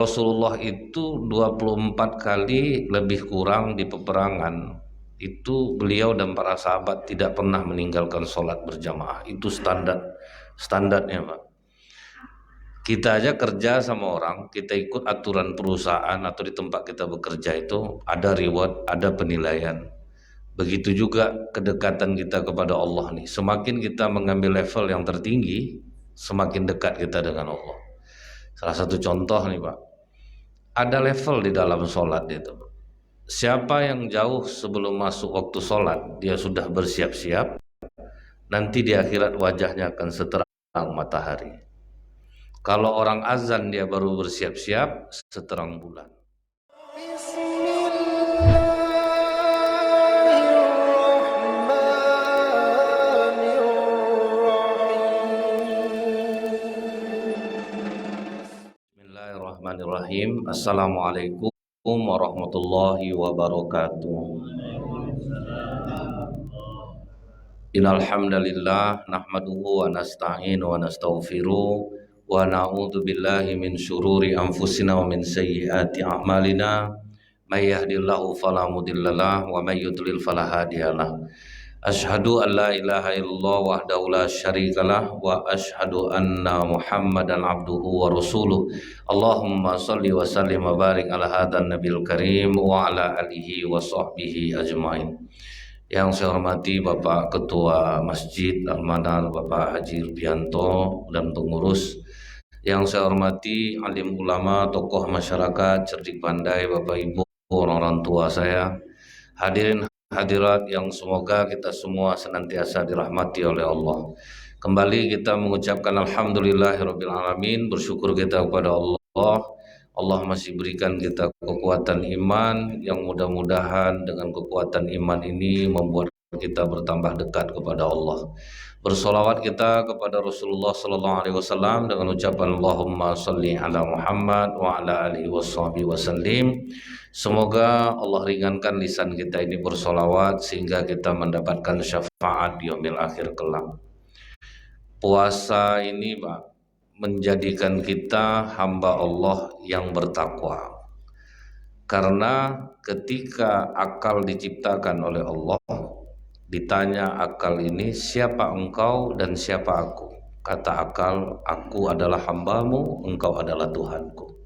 Rasulullah itu 24 kali lebih kurang di peperangan itu beliau dan para sahabat tidak pernah meninggalkan sholat berjamaah. Itu standarnya Pak. Kita aja kerja sama orang, kita ikut aturan perusahaan atau di tempat kita bekerja itu ada reward, ada penilaian. Begitu juga kedekatan kita kepada Allah nih. Semakin kita mengambil level yang tertinggi, semakin dekat kita dengan Allah. Salah satu contoh nih Pak, ada level di dalam sholat itu. Siapa yang jauh sebelum masuk waktu sholat, dia sudah bersiap-siap, nanti di akhirat wajahnya akan seterang matahari. Kalau orang azan dia baru bersiap-siap, seterang bulan. Bismillahirrahmanirrahim. Assalamualaikum warahmatullahi wabarakatuh. Innal hamdalillah nahmaduhu wa nasta'inu wa nastaghfiruh wa na'udzu billahi min syururi anfusina wa min sayyiati a'malina may yahdihillahu fala mudhillalah wa may yudlil fala hadiyalah. Asyhadu an la ilaha illallah wahdahu la syarikalah wa asyhadu anna Muhammadan abduhu wa rasuluh. Allahumma shalli wa sallim wa barik ala hadan nabiyil karim wa ala alihi wa sahbihi ajmain. Yang saya hormati Bapak Ketua Masjid Al-Manar, Bapak Haji Rubianto dan pengurus. Yang saya hormati alim ulama, tokoh masyarakat, cerdik pandai, Bapak Ibu, orang-orang tua saya. Hadirin hadirat yang semoga kita semua senantiasa dirahmati oleh Allah. Kembali kita mengucapkan alhamdulillahirabbil alamin, bersyukur kita kepada Allah. Allah masih berikan kita kekuatan iman yang mudah-mudahan dengan kekuatan iman ini membuat kita bertambah dekat kepada Allah. Bersolawat kita kepada Rasulullah sallallahu alaihi wasallam dengan ucapan Allahumma shalli ala Muhammad wa ala alihi washabihi wasallim. Semoga Allah ringankan lisan kita ini bersolawat sehingga kita mendapatkan syafaat di yaumil akhir kelak. Puasa ini Pak menjadikan kita hamba Allah yang bertakwa. Karena ketika akal diciptakan oleh Allah, ditanya akal ini, siapa engkau dan siapa aku? Kata akal, aku adalah hambamu, engkau adalah Tuhanku.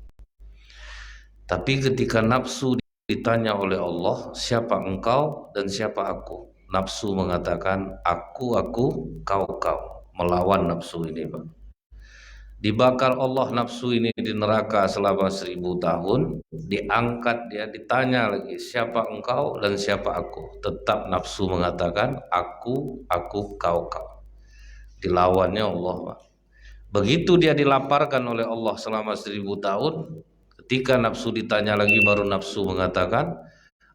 Tapi ketika nafsu ditanya oleh Allah, siapa engkau dan siapa aku? Nafsu mengatakan, aku, kau, melawan nafsu ini Pak. Dibakar Allah nafsu ini di neraka selama 1000 tahun, diangkat dia, ditanya lagi siapa engkau dan siapa aku, tetap nafsu mengatakan aku, kau. Dilawannya Allah Pak. Begitu dia dilaparkan oleh Allah selama 1000 tahun, ketika nafsu ditanya lagi baru nafsu mengatakan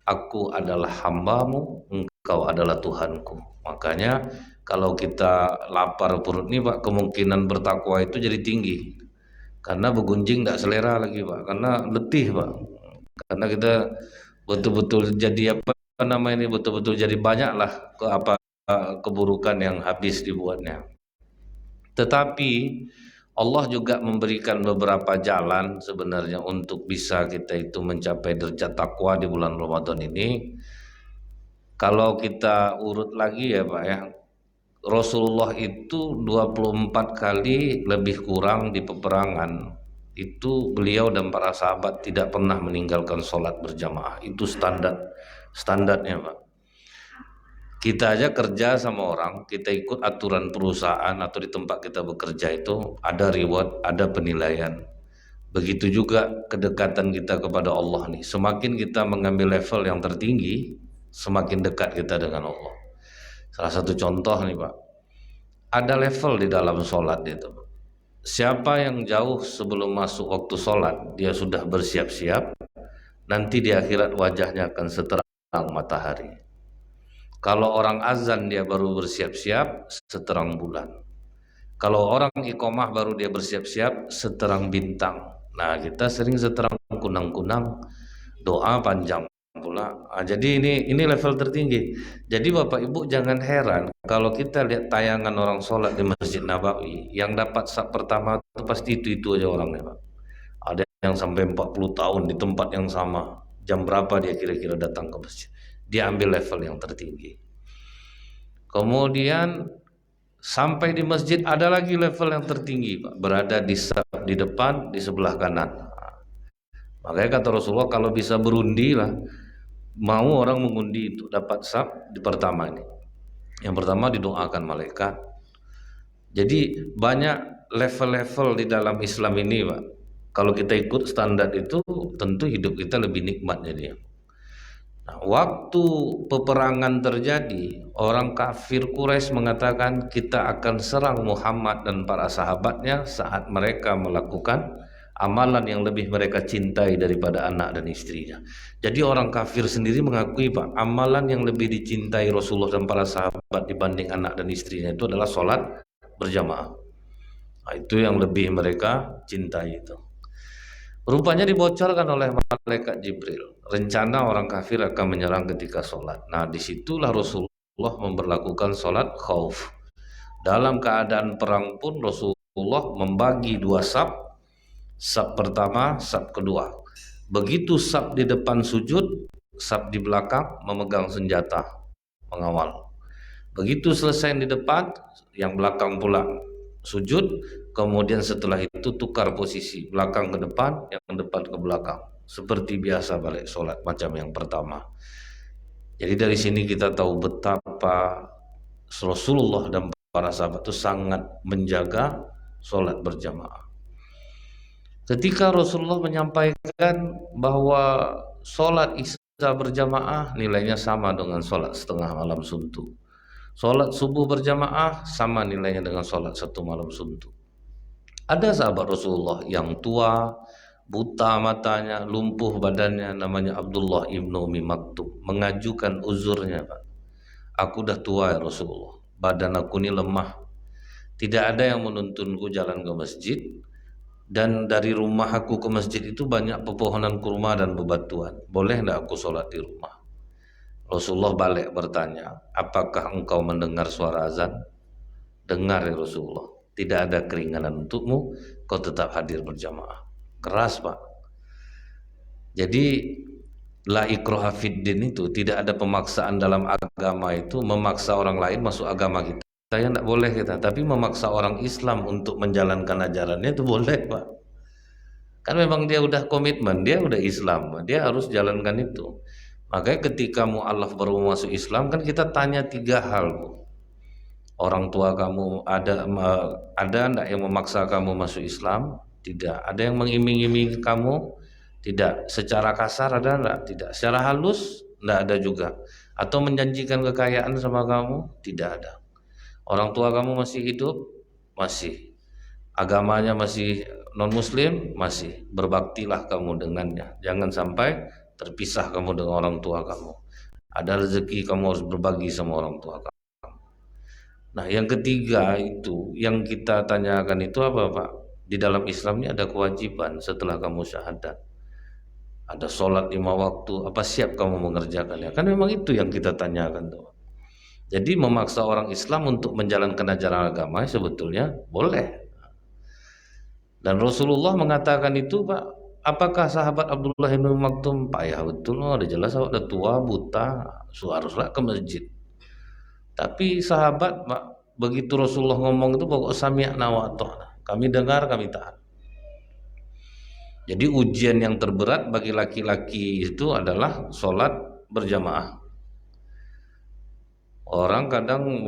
aku adalah hambamu, engkau adalah Tuhanku. Makanya kalau kita lapar perut nih Pak, kemungkinan bertakwa itu jadi tinggi. Karena begunjing tidak selera lagi Pak, karena letih Pak. Karena kita betul-betul jadi betul-betul jadi banyak lah keburukan yang habis dibuatnya. Tetapi Allah juga memberikan beberapa jalan sebenarnya untuk bisa kita itu mencapai derajat takwa di bulan Ramadan ini. Kalau kita urut lagi ya Pak ya, Rasulullah itu 24 kali lebih kurang di peperangan itu beliau dan para sahabat tidak pernah meninggalkan sholat berjamaah. Itu standarnya Pak. Kita aja kerja sama orang, kita ikut aturan perusahaan atau di tempat kita bekerja itu ada reward, ada penilaian. Begitu juga kedekatan kita kepada Allah nih. Semakin kita mengambil level yang tertinggi, semakin dekat kita dengan Allah. Salah satu contoh nih Pak, ada level di dalam sholat itu. Siapa yang jauh sebelum masuk waktu sholat, dia sudah bersiap-siap, nanti di akhirat wajahnya akan seterang matahari. Kalau orang azan dia baru bersiap-siap, seterang bulan. Kalau orang iqomah baru dia bersiap-siap, seterang bintang. Nah kita sering seterang kunang-kunang, doa panjang pula. Jadi ini level tertinggi. Jadi Bapak Ibu jangan heran kalau kita lihat tayangan orang sholat di Masjid Nabawi, yang dapat saf pertama itu pasti itu aja orangnya Pak. Ada yang sampai 40 tahun di tempat yang sama, jam berapa dia kira-kira datang ke masjid, dia ambil level yang tertinggi. Kemudian sampai di masjid ada lagi level yang tertinggi, Pak, berada di depan, di sebelah kanan. Makanya kata Rasulullah, kalau bisa berundi lah, mau orang mengundi itu dapat saf di pertama ini. Yang pertama didoakan malaikat. Jadi banyak level-level di dalam Islam ini, Pak. Kalau kita ikut standar itu, tentu hidup kita lebih nikmat jadi. Nah, waktu peperangan terjadi, orang kafir Quraisy mengatakan kita akan serang Muhammad dan para sahabatnya saat mereka melakukan amalan yang lebih mereka cintai daripada anak dan istrinya. Jadi orang kafir sendiri mengakui, Pak, amalan yang lebih dicintai Rasulullah dan para sahabat dibanding anak dan istrinya itu adalah sholat berjamaah. Nah, itu yang lebih mereka cintai itu. Rupanya dibocorkan oleh malaikat Jibril, rencana orang kafir akan menyerang ketika sholat. Nah, disitulah Rasulullah memberlakukan sholat khauf. Dalam keadaan perang pun Rasulullah membagi dua saf, saf pertama, saf kedua. Begitu saf di depan sujud, saf di belakang memegang senjata mengawal. Begitu selesai di depan, yang belakang pula sujud, kemudian setelah itu tukar posisi, belakang ke depan, yang depan ke belakang, seperti biasa balik sholat macam yang pertama. Jadi dari sini kita tahu betapa Rasulullah dan para sahabat itu sangat menjaga sholat berjamaah. Ketika Rasulullah menyampaikan bahwa sholat isya berjamaah nilainya sama dengan sholat setengah malam suntuk, sholat subuh berjamaah sama nilainya dengan sholat satu malam suntuk. Ada sahabat Rasulullah yang tua, buta matanya, lumpuh badannya, namanya Abdullah ibnu Umi Maktum, mengajukan uzurnya, Pak. Aku dah tua ya Rasulullah, badan aku ini lemah, tidak ada yang menuntunku jalan ke masjid, dan dari rumah aku ke masjid itu banyak pepohonan kurma dan bebatuan, boleh tidak aku sholat di rumah? Rasulullah balik bertanya, apakah engkau mendengar suara azan? Dengar ya Rasulullah, tidak ada keringanan untukmu, kau tetap hadir berjamaah. Keras, Pak. Jadi la ikraha fiddin itu, tidak ada pemaksaan dalam agama itu, memaksa orang lain masuk agama kita. Saya tidak boleh kita, tapi memaksa orang Islam untuk menjalankan ajarannya itu boleh, Pak. Kan memang dia udah komitmen, dia udah Islam, dia harus jalankan itu. Makanya ketika mu'alaf baru masuk Islam kan kita tanya tiga hal, Bu. Orang tua kamu ada enggak yang memaksa kamu masuk Islam? Tidak. Ada yang mengiming-imingi kamu? Tidak. Secara kasar ada enggak? Tidak. Secara halus? Enggak ada juga. Atau menjanjikan kekayaan sama kamu? Tidak ada. Orang tua kamu masih hidup? Masih. Agamanya masih non-muslim? Masih. Berbaktilah kamu dengannya. Jangan sampai terpisah kamu dengan orang tua kamu. Ada rezeki kamu harus berbagi sama orang tua kamu. Nah, yang ketiga itu yang kita tanyakan itu apa, Pak? Di dalam Islam ini ada kewajiban setelah kamu syahadat. Ada sholat 5 waktu, apa siap kamu mengerjakannya? Kan memang itu yang kita tanyakan tuh. Jadi memaksa orang Islam untuk menjalankan ajaran agama sebetulnya boleh. Dan Rasulullah mengatakan itu, Pak, apakah sahabat Abdullah bin Maktum? Pak, ya betul, ada jelas sahabat udah tua, buta, haruslah ke masjid. Tapi sahabat, Pak, begitu Rasulullah ngomong itu pokok sami'na wa ata'na, kami dengar, kami taat. Jadi ujian yang terberat bagi laki-laki itu adalah sholat berjamaah. Orang kadang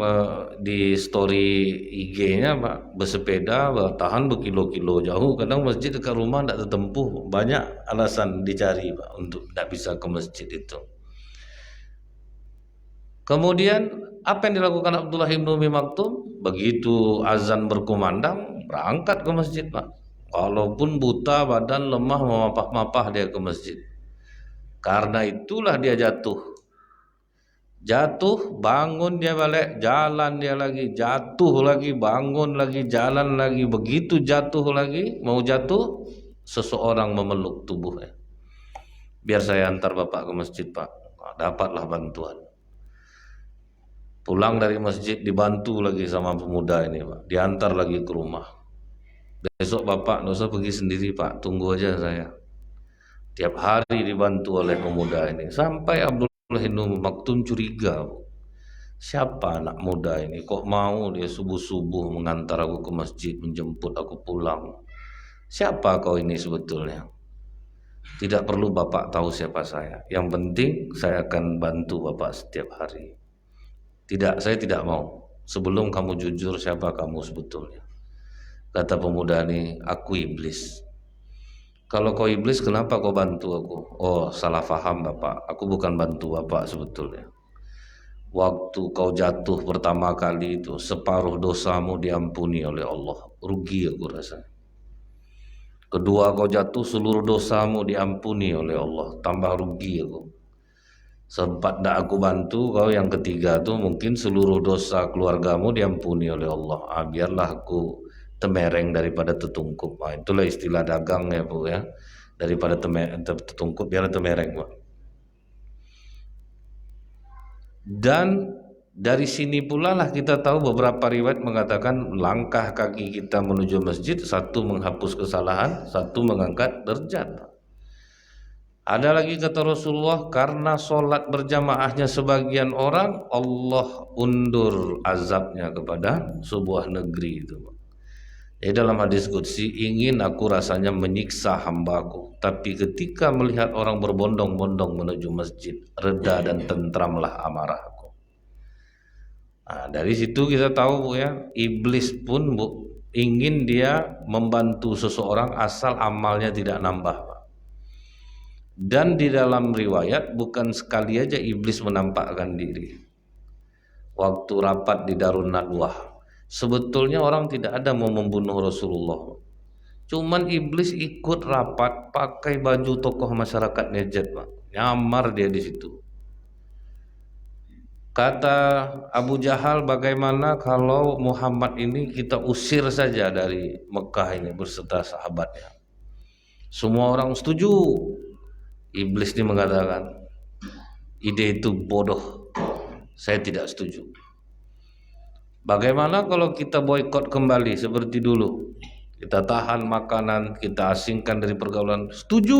di story IG-nya, Pak, bersepeda bertahan berkilo-kilo jauh, kadang masjid dekat rumah tidak tertempuh, banyak alasan dicari, Pak, untuk tidak bisa ke masjid itu. Kemudian apa yang dilakukan Abdullah bin Umi Maktum? Begitu azan berkumandang, berangkat ke masjid, Pak. Walaupun buta, badan lemah, memapah-mapah dia ke masjid. Karena itulah dia jatuh. Jatuh, bangun dia balik, jalan dia lagi, jatuh lagi, bangun lagi, jalan lagi. Begitu jatuh lagi, mau jatuh, seseorang memeluk tubuhnya. Biar saya antar Bapak ke masjid, Pak. Dapatlah bantuan. Pulang dari masjid dibantu lagi sama pemuda ini, Pak, diantar lagi ke rumah. Besok Bapak nggak usah pergi sendiri Pak, tunggu aja saya. Tiap hari dibantu oleh pemuda ini. Sampai Abdullah bin Maktum curiga, siapa anak muda ini kok mau dia subuh-subuh mengantar aku ke masjid, menjemput aku pulang. Siapa kau ini sebetulnya? Tidak perlu Bapak tahu siapa saya. Yang penting saya akan bantu Bapak setiap hari. Tidak, saya tidak mau. Sebelum kamu jujur siapa kamu sebetulnya. Kata pemuda ini, aku iblis. Kalau kau iblis, kenapa kau bantu aku? Oh, salah faham Bapak. Aku bukan bantu Bapak sebetulnya. Waktu kau jatuh pertama kali itu, separuh dosamu diampuni oleh Allah. Rugi aku rasa. Kedua, kau jatuh seluruh dosamu diampuni oleh Allah. Tambah rugi aku. Sempat tidak aku bantu kau, yang ketiga tuh mungkin seluruh dosa keluargamu diampuni oleh Allah. Biarlah aku temereng daripada tetungkup. Itulah istilah dagang ya Bu ya. Daripada tetungkup biarlah temereng Pak. Dan dari sini pula lah kita tahu beberapa riwayat mengatakan langkah kaki kita menuju masjid, satu menghapus kesalahan, satu mengangkat derajat. Ada lagi kata Rasulullah, karena sholat berjamaahnya sebagian orang, Allah undur azabnya kepada sebuah negeri itu. Jadi dalam hadis qudsi, ingin aku rasanya menyiksa hambaku, tapi ketika melihat orang berbondong-bondong menuju masjid, reda dan tentramlah amarahku. Nah, dari situ kita tahu Bu ya, iblis pun Bu ingin dia membantu seseorang asal amalnya tidak nambah. Dan di dalam riwayat bukan sekali aja iblis menampakkan diri. Waktu rapat di Darun Nadwah, sebetulnya orang tidak ada mau membunuh Rasulullah. Cuman iblis ikut rapat pakai baju tokoh masyarakat Najd, Pak. Nyamar dia di situ. Kata Abu Jahal, bagaimana kalau Muhammad ini kita usir saja dari Mekah ini berserta sahabatnya. Semua orang setuju. Iblis ini mengatakan, ide itu bodoh, saya tidak setuju. Bagaimana kalau kita boikot kembali seperti dulu? Kita tahan makanan, kita asingkan dari pergaulan. Setuju.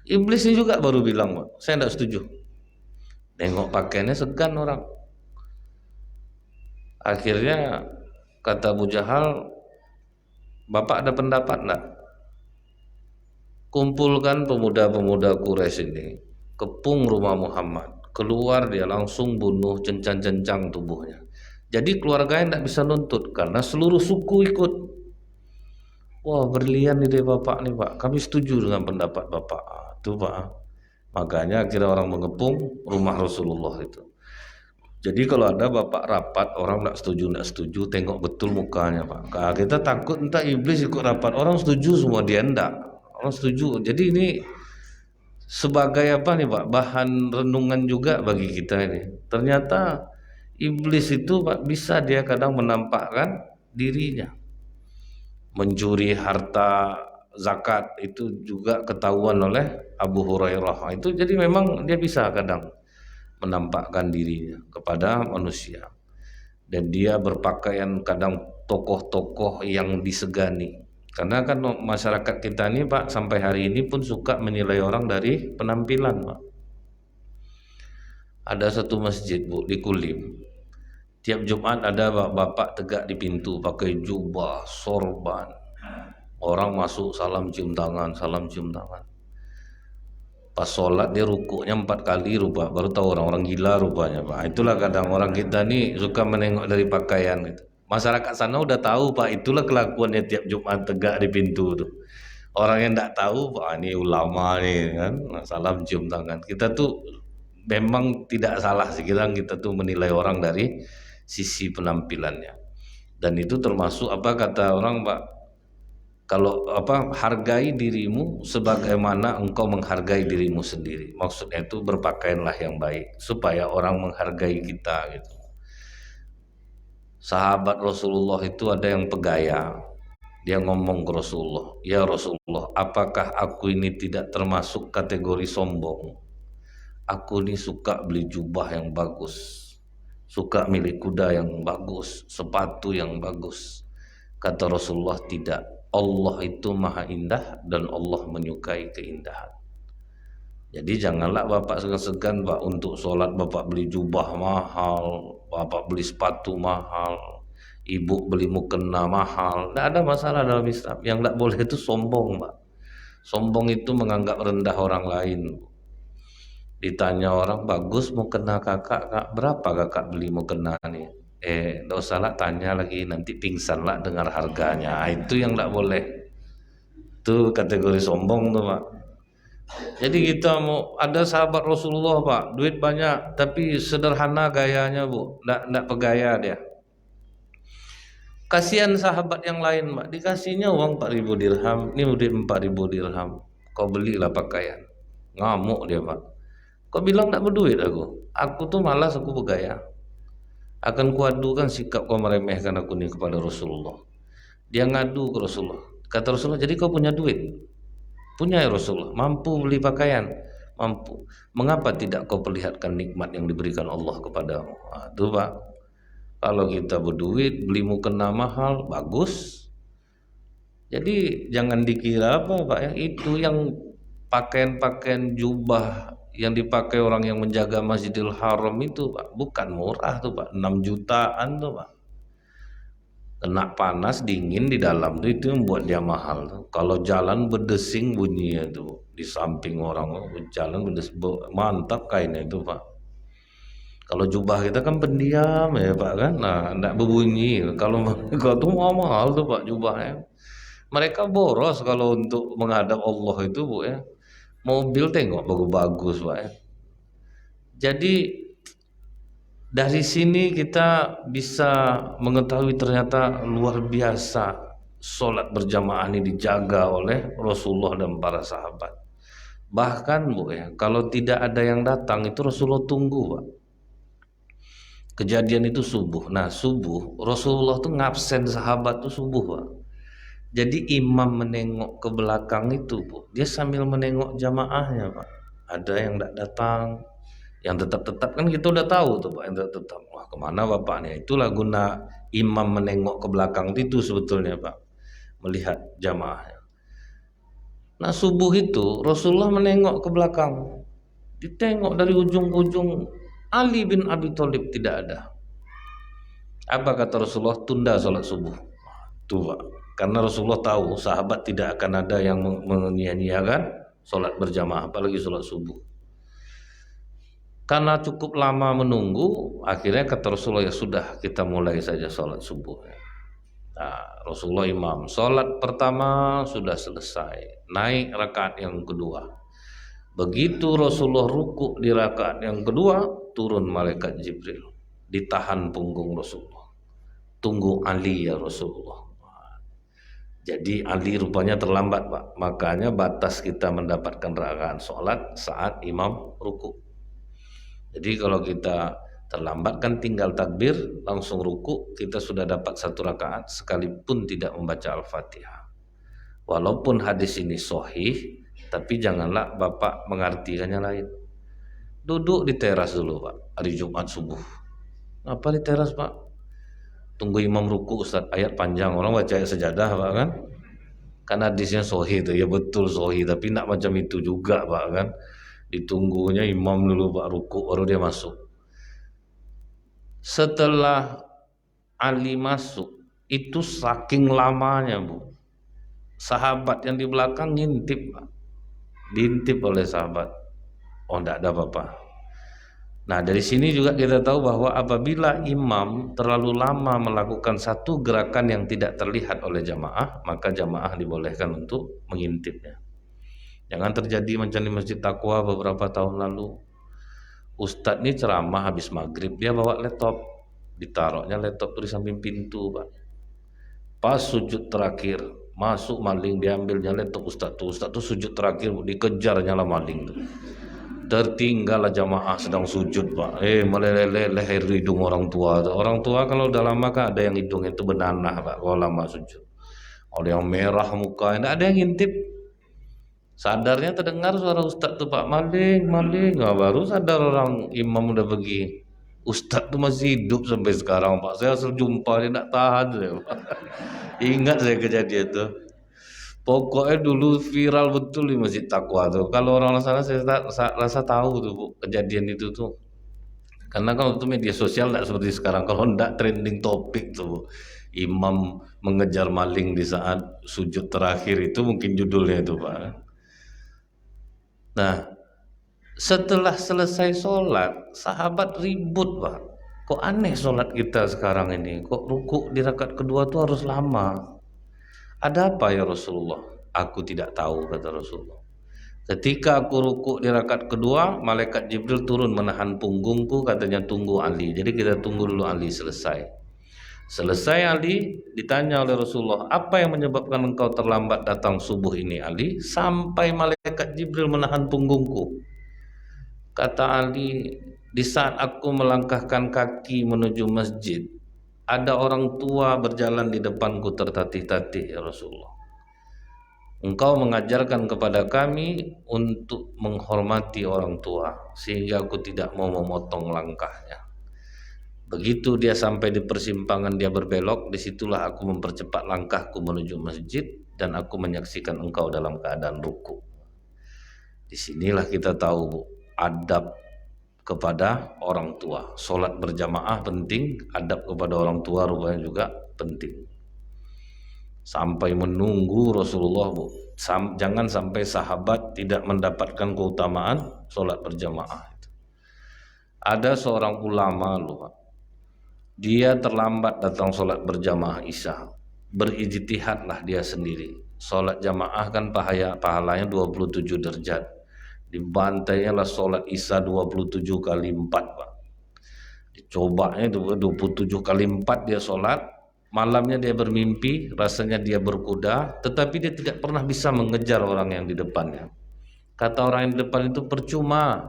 Iblis ini juga baru bilang, saya tidak setuju. Nengok pakaiannya segan orang. Akhirnya kata Abu Jahal, Bapak ada pendapat enggak? Kumpulkan pemuda-pemuda Quraisy ini, kepung rumah Muhammad. Keluar dia langsung bunuh, cencang-cencang tubuhnya. Jadi keluarganya tidak bisa nuntut karena seluruh suku ikut. Wah, berlian ide Bapak nih Pak, kami setuju dengan pendapat Bapak. Itu Pak. Makanya akhirnya orang mengepung rumah Rasulullah itu. Jadi kalau ada Bapak rapat, orang tidak setuju, tengok betul mukanya Pak. Nah, kita takut entah iblis ikut rapat, orang setuju semua, dia enggak. Orang setuju. Jadi ini sebagai apa nih Pak, bahan renungan juga bagi kita ini. Ternyata iblis itu Pak bisa dia kadang menampakkan dirinya. Mencuri harta zakat itu juga ketahuan oleh Abu Hurairah. Itu jadi memang dia bisa kadang menampakkan dirinya kepada manusia. Dan dia berpakaian kadang tokoh-tokoh yang disegani. Karena kan masyarakat kita ini Pak sampai hari ini pun suka menilai orang dari penampilan Pak. Ada satu masjid Bu di Kulim. Tiap Jumat ada bapak tegak di pintu pakai jubah, sorban. Orang masuk salam cium tangan, salam cium tangan. Pas sholat dia rukuknya 4 kali baru tahu orang-orang gila rupanya Pak. Itulah kadang orang kita nih suka menengok dari pakaian gitu. Masyarakat sana udah tahu Pak, itulah kelakuannya tiap Jumat tegak di pintu tuh. Orang yang tidak tahu Pak, ini ulama nih kan, salam cium tangan. Kita tuh memang tidak salah sih, kita tuh menilai orang dari sisi penampilannya. Dan itu termasuk apa kata orang Pak, kalau apa, hargai dirimu sebagaimana engkau menghargai dirimu sendiri. Maksudnya itu berpakaianlah yang baik supaya orang menghargai kita gitu. Sahabat Rasulullah itu ada yang pegaya. Dia ngomong ke Rasulullah, "Ya Rasulullah, apakah aku ini tidak termasuk kategori sombong? Aku ini suka beli jubah yang bagus, suka milik kuda yang bagus, sepatu yang bagus. Kata Rasulullah, tidak. Allah itu maha indah dan Allah menyukai keindahan. Jadi janganlah bapak segan-segan pak untuk sholat bapak beli jubah mahal, bapak beli sepatu mahal, ibu beli mukena mahal. Tidak ada masalah dalam Islam. Yang tidak boleh itu sombong pak. Sombong itu menganggap rendah orang lain. Ditanya orang, bagus mukena kakak, kak berapa kakak beli mukena nih? Tidak usah lah tanya lagi, nanti pingsan lah dengar harganya. Itu yang tidak boleh. Itu kategori sombong tuh pak. Jadi kita mau ada sahabat Rasulullah pak, duit banyak tapi sederhana gayanya bu, ndak pegaya dia. Kasihan sahabat yang lain pak, dikasihnya uang 4.000 dirham, ini udah 4.000 dirham, kau belilah pakaian. Ngamuk dia pak. Kau bilang ndak berduit aku tuh malas, aku bergaya. Akan kuadukan sikap kau meremehkan aku nih kepada Rasulullah. Dia ngadu ke Rasulullah. Kata Rasulullah, jadi kau punya duit? Punya ya Rasulullah, mampu beli pakaian, mampu. Mengapa tidak kau perlihatkan nikmat yang diberikan Allah kepadamu? Nah, itu pak, kalau kita berduit beli mukena mahal, bagus. Jadi jangan dikira apa pak ya, itu yang pakaian-pakaian jubah yang dipakai orang yang menjaga Masjidil Haram itu pak, bukan murah tuh pak, 6 jutaan tuh pak. Kena panas dingin di dalam tuh, itu membuat dia mahal tuh. Kalau jalan berdesing bunyinya tuh di samping orang jalan berdesing, mantap kainnya itu pak. Kalau jubah kita kan pendiam ya pak kan, nah tidak berbunyi. Kalau kalau tuh mahal tuh pak jubahnya. Mereka boros kalau untuk menghadap Allah itu bu ya. Mobil tengok bagus-bagus pak ya. Jadi dari sini kita bisa mengetahui ternyata luar biasa sholat berjamaah ini dijaga oleh Rasulullah dan para sahabat. Bahkan bu ya, kalau tidak ada yang datang itu Rasulullah tunggu pak. Kejadian itu subuh. Nah subuh Rasulullah tuh ngabsen sahabat tuh subuh pak. Jadi imam menengok ke belakang itu bu, dia sambil menengok jamaahnya pak. Ada yang tidak datang, yang tetap-tetap kan kita udah tahu tuh pak, yang tetap. Wah kemana bapaknya? Itulah guna imam menengok ke belakang itu sebetulnya pak, melihat jamaahnya. Nah subuh itu Rasulullah menengok ke belakang, ditengok dari ujung ke ujung, Ali bin Abi Thalib tidak ada. Apa kata Rasulullah? Tunda sholat subuh. Tuh pak, karena Rasulullah tahu sahabat tidak akan ada yang menyia-nyiakan sholat berjamaah, apalagi sholat subuh. Karena cukup lama menunggu, akhirnya kata Rasulullah, ya sudah kita mulai saja sholat subuh. Nah, Rasulullah imam, sholat pertama sudah selesai, naik rakaat yang kedua. Begitu Rasulullah ruku di rakaat yang kedua, turun malaikat Jibril, ditahan punggung Rasulullah. Tunggu Ali ya Rasulullah. Jadi Ali rupanya terlambat pak, makanya batas kita mendapatkan rakaat sholat saat imam ruku. Jadi kalau kita terlambat kan tinggal takbir langsung ruku, kita sudah dapat 1 rakaat sekalipun tidak membaca Al-Fatihah. Walaupun hadis ini sahih, tapi janganlah bapak mengartikannya lain. Duduk di teras dulu pak, hari Jumat subuh. Apa di teras pak? Tunggu imam ruku Ustaz, ayat panjang, orang baca ayat sejadah pak kan. Karena hadisnya sahih itu ya, betul sahih, tapi tidak macam itu juga pak kan. Ditunggunya imam dulu pak ruku baru dia masuk. Setelah Ali masuk itu saking lamanya bu, sahabat yang di belakang ngintip pak, diintip oleh sahabat. Oh tidak ada apa-apa. Nah dari sini juga kita tahu bahwa apabila imam terlalu lama melakukan satu gerakan yang tidak terlihat oleh jamaah, maka jamaah dibolehkan untuk mengintipnya. Jangan terjadi macam di Masjid Taqwa beberapa tahun lalu. Ustadz ini ceramah habis maghrib, dia bawa laptop, ditaruhnya laptop di samping pintu pak. Pas sujud terakhir masuk maling, diambilnya laptop Ustadz tuh sujud terakhir dikejar nyala maling tuh. Tertinggal jamaah sedang sujud pak, meleleh leher hidung orang tua. Orang tua kalau udah lama kan ada yang hidung itu benanah pak kalau lama sujud. Ada yang merah muka, tidak ada yang ngintip. Sadarnya terdengar suara Ustadz tuh pak, maling. Nah, baru sadar orang imam udah pergi. Ustadz tuh masih hidup sampai sekarang Pak. Saya asal jumpa dia tak tahan saya Pak. Ingat saya kejadian itu. Pokoknya dulu viral betul di Masjid Taqwa tuh. Kalau orang sana saya rasa tahu tuh Bu, kejadian itu tuh. Karena kalau itu media sosial tidak seperti sekarang. Kalau tidak trending topik tuh Bu. Imam mengejar maling di saat sujud terakhir itu mungkin judulnya itu Pak. Nah, setelah selesai sholat, sahabat ribut Pak. Kok aneh sholat kita sekarang ini? Kok ruku di rakaat kedua tuh harus lama? Ada apa ya Rasulullah? Aku tidak tahu, kata Rasulullah. Ketika aku ruku di rakaat kedua, malaikat Jibril turun menahan punggungku, katanya tunggu Ali. Jadi kita tunggu dulu Ali selesai. Selesai Ali, ditanya oleh Rasulullah, apa yang menyebabkan engkau terlambat datang subuh ini Ali? Sampai malaikat Jibril menahan punggungku. Kata Ali, di saat aku melangkahkan kaki menuju masjid, ada orang tua berjalan di depanku tertatih-tatih ya Rasulullah. Engkau mengajarkan kepada kami untuk menghormati orang tua, sehingga aku tidak mau memotong langkahnya. Begitu dia sampai di persimpangan dia berbelok, disitulah aku mempercepat langkahku menuju masjid dan aku menyaksikan engkau dalam keadaan ruku. Disinilah kita tahu Bu, adab kepada orang tua. Sholat berjamaah penting, adab kepada orang tua rupanya juga penting. Sampai menunggu Rasulullah Bu. Jangan sampai sahabat tidak mendapatkan keutamaan sholat berjamaah. Ada seorang ulama loh Pak. Dia terlambat datang sholat berjamaah Isya. Berijtihadlah dia sendiri. Sholat jamaah kan pahalanya 27 derajat. Dibantainya lah sholat Isya 27 kali 4 Pak. Dicobanya itu 27 kali 4 dia sholat. Malamnya dia bermimpi, rasanya dia berkuda, tetapi dia tidak pernah bisa mengejar orang yang di depannya. Kata orang yang di depan itu, percuma,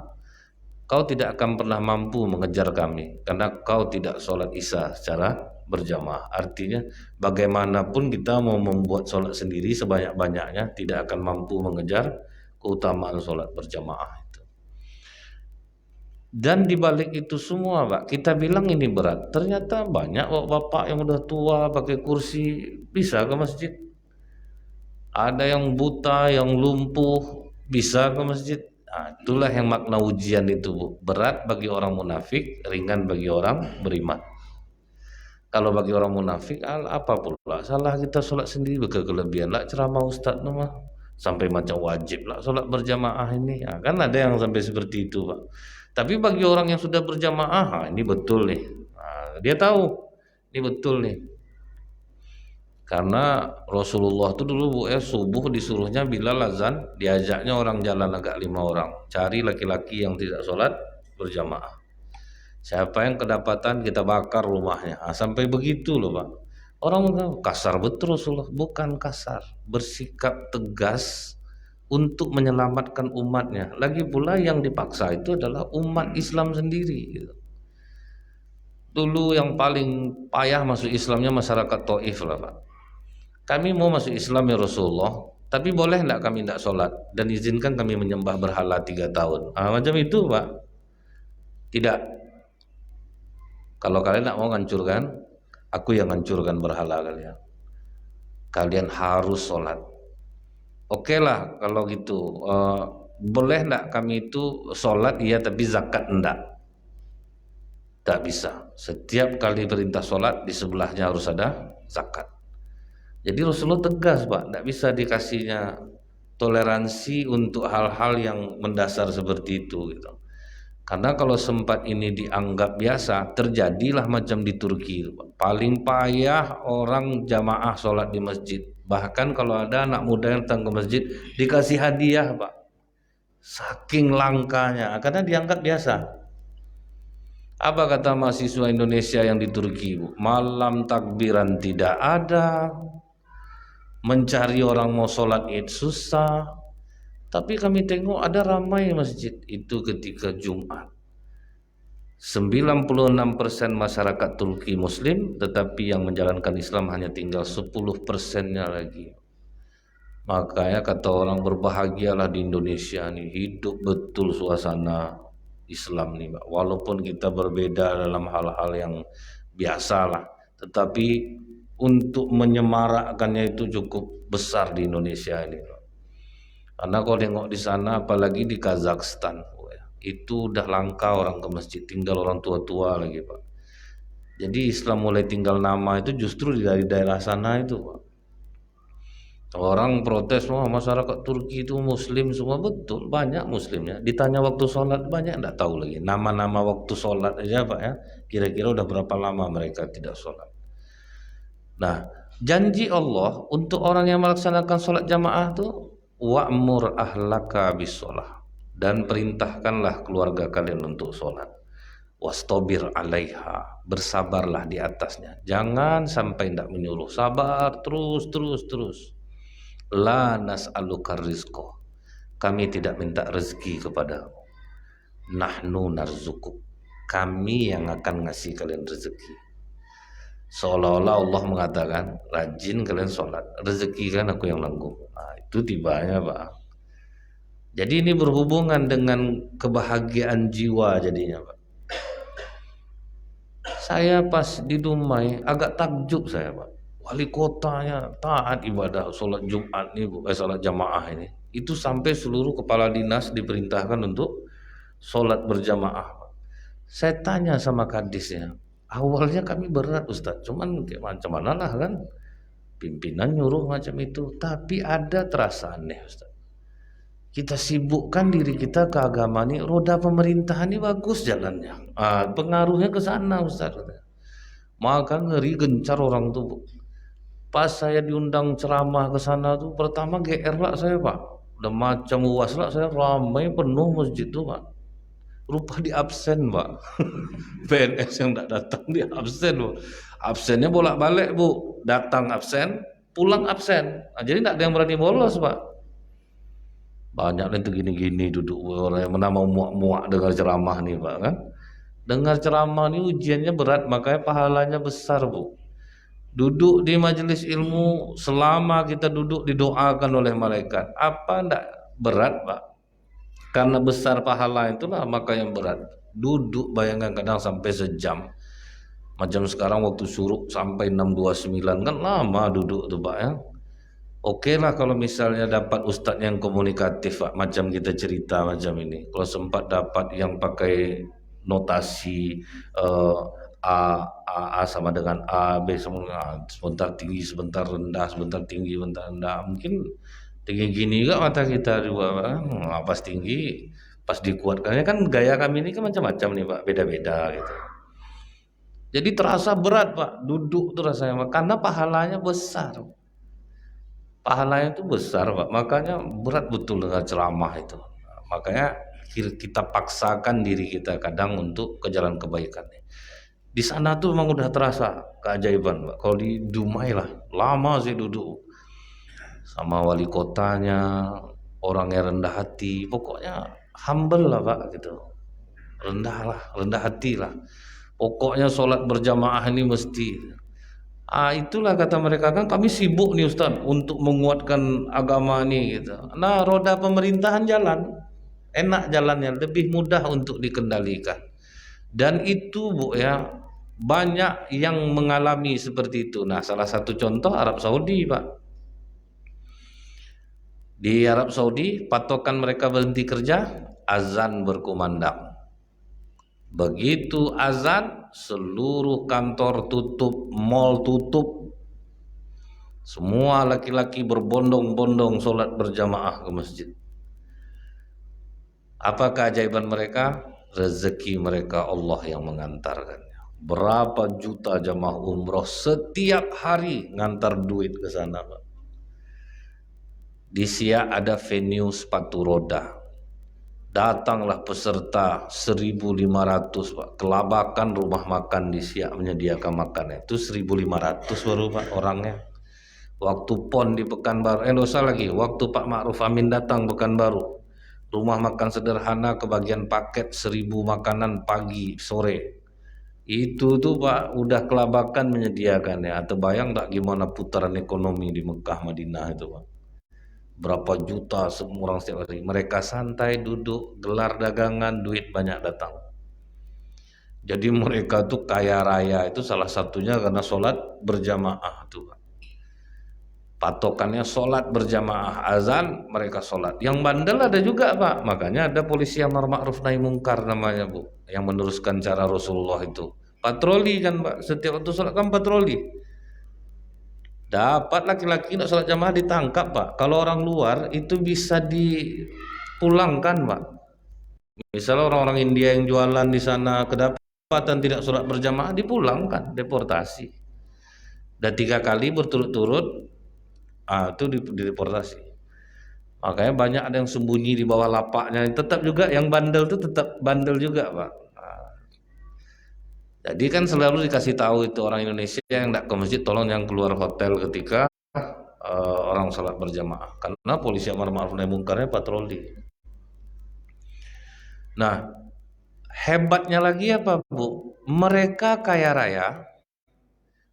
kau tidak akan pernah mampu mengejar kami, karena kau tidak sholat Isya secara berjamaah. Artinya bagaimanapun kita mau membuat sholat sendiri sebanyak-banyaknya, tidak akan mampu mengejar keutamaan sholat berjamaah. Dan dibalik itu semua Pak, kita bilang ini berat, ternyata banyak bapak yang udah tua pakai kursi bisa ke masjid. Ada yang buta, yang lumpuh bisa ke masjid. Nah, itulah yang makna ujian itu Bu. Berat bagi orang munafik, ringan bagi orang beriman. Kalau bagi orang munafik apa pula? Salah kita sholat sendiri kelebihan lah ceramah Ustadz nama sampai macam wajib lah sholat berjamaah ini. Nah, kan ada yang sampai seperti itu Pak. Tapi bagi orang yang sudah berjamaah, ini betul nih. Nah, dia tahu ini betul nih. Karena Rasulullah itu dulu subuh disuruhnya Bilal azan, diajaknya orang jalan agak 5 orang, cari laki-laki yang tidak sholat berjamaah. Siapa yang kedapatan kita bakar rumahnya. Nah, sampai begitu loh Pak. Orang kasar betul Rasulullah, bukan kasar, bersikap tegas untuk menyelamatkan umatnya. Lagi pula yang dipaksa itu adalah umat Islam sendiri gitu. Dulu yang paling payah masuk Islamnya masyarakat Taif lah Pak. Kami mau masuk Islam ya Rasulullah, tapi boleh enggak kami tidak sholat dan izinkan kami menyembah berhala 3 tahun. Macam itu Pak. Tidak. Kalau kalian tidak mau hancurkan, aku yang hancurkan berhala kalian. Kalian harus sholat. Oke lah kalau gitu, boleh enggak kami itu sholat iya tapi zakat enggak? Tak bisa. Setiap kali perintah sholat di sebelahnya harus ada zakat. Jadi Rasulullah tegas Pak, enggak bisa dikasihnya toleransi untuk hal-hal yang mendasar seperti itu gitu. Karena kalau sempat ini dianggap biasa, terjadilah macam di Turki Pak. Paling payah orang jamaah sholat di masjid. Bahkan kalau ada anak muda yang datang ke masjid dikasih hadiah Pak. Saking langkanya, karena dianggap biasa. Apa kata mahasiswa Indonesia yang di Turki Bu? Malam takbiran tidak ada, mencari orang mau sholat id susah. Tapi kami tengok ada ramai masjid itu ketika Jumat. 96% masyarakat Turki Muslim, tetapi yang menjalankan Islam hanya tinggal 10%-nya lagi. Makanya kata orang berbahagialah di Indonesia nih, hidup betul suasana Islam nih Pak. Walaupun kita berbeda dalam hal-hal yang biasa lah, tetapi untuk menyemarakkannya itu cukup besar di Indonesia ini Pak. Karena kalau tengok di sana, apalagi di Kazakhstan, itu udah langka orang ke masjid, tinggal orang tua-tua lagi Pak. Jadi Islam mulai tinggal nama itu justru dari daerah sana itu Pak. Orang protes, wah masyarakat Turki itu muslim semua, betul banyak muslimnya. Ditanya waktu sholat banyak enggak tahu lagi. Nama-nama waktu sholat aja Pak ya, kira-kira udah berapa lama mereka tidak sholat. Nah, janji Allah untuk orang yang melaksanakan sholat jamaah tuh, wa'mur ahlaka bisolah, dan perintahkanlah keluarga kalian untuk sholat. Wastobir alaiha, bersabarlah di atasnya. Jangan sampai tidak menyuruh, sabar terus. La nas'aluka rizqo, kami tidak minta rezeki kepadamu. Nahnu narzukuk, kami yang akan ngasih kalian rezeki. Seolah-olah Allah mengatakan, rajin kalian sholat, rezeki kan aku yang nanggung. Nah, itu tibanya Pak. Jadi ini berhubungan dengan kebahagiaan jiwa jadinya Pak. Saya pas di Dumai agak takjub saya Pak. Wali kotanya taat ibadah sholat Jumat nih Bu, sholat jamaah ini. Itu sampai seluruh kepala dinas diperintahkan untuk sholat berjamaah Pak. Saya tanya sama kadisnya, awalnya kami berat Ustadz, cuman kayak macam mana lah kan, pimpinan nyuruh macam itu, tapi ada terasa aneh Ustadz. Kita sibukkan diri kita ke agama ini, roda pemerintahan ini bagus jalannya, pengaruhnya ke sana Ustaz. Maka ngeri gencar orang tuh. Pas saya diundang ceramah ke sana tuh, pertama GR lah saya Pak, udah macam uas lah saya, ramai penuh masjid tuh Pak. Rupa di absen Pak. PNS yang tidak datang di absen Bu. Absennya bolak-balik Bu, datang absen, pulang absen. Nah, jadi tidak ada yang berani bolos Pak. Banyak itu gini-gini duduk orang yang mau muak-muak dengar ceramah nih Pak kan. Dengar ceramah nih ujiannya berat, makanya pahalanya besar Bu. Duduk di majelis ilmu, selama kita duduk didoakan oleh malaikat, apa ndak berat Pak? Karena besar pahala itulah maka yang berat. Duduk bayangkan kadang sampai sejam. Macam sekarang waktu syuruk sampai 6.29 kan lama duduk tuh Pak ya. Oke lah kalau misalnya dapat ustadz yang komunikatif Pak, macam kita cerita macam ini. Kalau sempat dapat yang pakai notasi A sama dengan A, B semua, sebentar tinggi, sebentar rendah, sebentar tinggi, sebentar rendah. Mungkin tinggi gini juga mata kita juga Pak. Pas tinggi, pas dikuatkannya kan gaya kami ini kan macam-macam nih Pak, beda-beda gitu. Jadi terasa berat Pak, duduk tuh rasanya karena pahalanya besar. Pahalanya itu besar Pak, makanya berat betul dengan ceramah itu. Makanya kita paksakan diri kita kadang untuk ke jalan kebaikan. Di sana tuh memang udah terasa keajaiban Pak. Kalau di Dumai lah, lama sih duduk sama wali kotanya, orang yang rendah hati, pokoknya humble lah Pak gitu. Rendah hati lah. Pokoknya sholat berjamaah ini mesti. Itulah kata mereka kan kami sibuk nih Ustaz untuk menguatkan agama ini gitu. Nah, roda pemerintahan jalan, enak jalannya, lebih mudah untuk dikendalikan. Dan itu Bu ya, banyak yang mengalami seperti itu. Nah, salah satu contoh Arab Saudi Pak. Di Arab Saudi patokan mereka berhenti kerja, azan berkumandang. Begitu azan, seluruh kantor tutup, mal tutup. Semua laki-laki berbondong-bondong sholat berjamaah ke masjid. Apa keajaiban mereka? Rezeki mereka Allah yang mengantarkannya. Berapa juta jamaah umroh setiap hari ngantar duit ke sana Pak. Di Siak ada venue sepatu roda. Datanglah peserta 1.500 Pak. Kelabakan rumah makan di Siak menyediakan makan. Itu 1.500 baru Pak orangnya. Waktu PON di Pekanbaru, waktu Pak Ma'ruf Amin datang Pekanbaru, rumah makan sederhana kebagian paket 1.000 makanan pagi sore. Itu tuh Pak udah kelabakan menyediakannya. Atau bayang tak gimana putaran ekonomi di Mekah Madinah itu Pak. berapa juta semua orang setiap hari. Mereka santai duduk, gelar dagangan, duit banyak datang. Jadi mereka tuh kaya raya itu salah satunya karena sholat berjamaah tuh. Patokannya sholat berjamaah, azan mereka sholat. Yang bandel ada juga Pak, makanya ada polisi amar ma'ruf nahi mungkar namanya Bu, yang meneruskan cara Rasulullah itu. Patroli kan Pak, setiap waktu sholat kan patroli. Dapat laki-laki nak sholat jamaah ditangkap Pak. Kalau orang luar itu bisa dipulangkan Pak. Misalnya orang-orang India yang jualan di sana kedapatan tidak sholat berjamaah dipulangkan, deportasi. Dan 3 kali berturut-turut, itu dideportasi. Makanya banyak ada yang sembunyi di bawah lapaknya. Tetap juga yang bandel itu tetap bandel juga Pak. Jadi kan selalu dikasih tahu itu orang Indonesia yang tidak ke masjid tolong yang keluar hotel ketika orang sholat berjamaah. Karena polisi amar ma'ruf nahi mungkarnya patroli. Nah, hebatnya lagi apa Bu? Mereka kaya raya,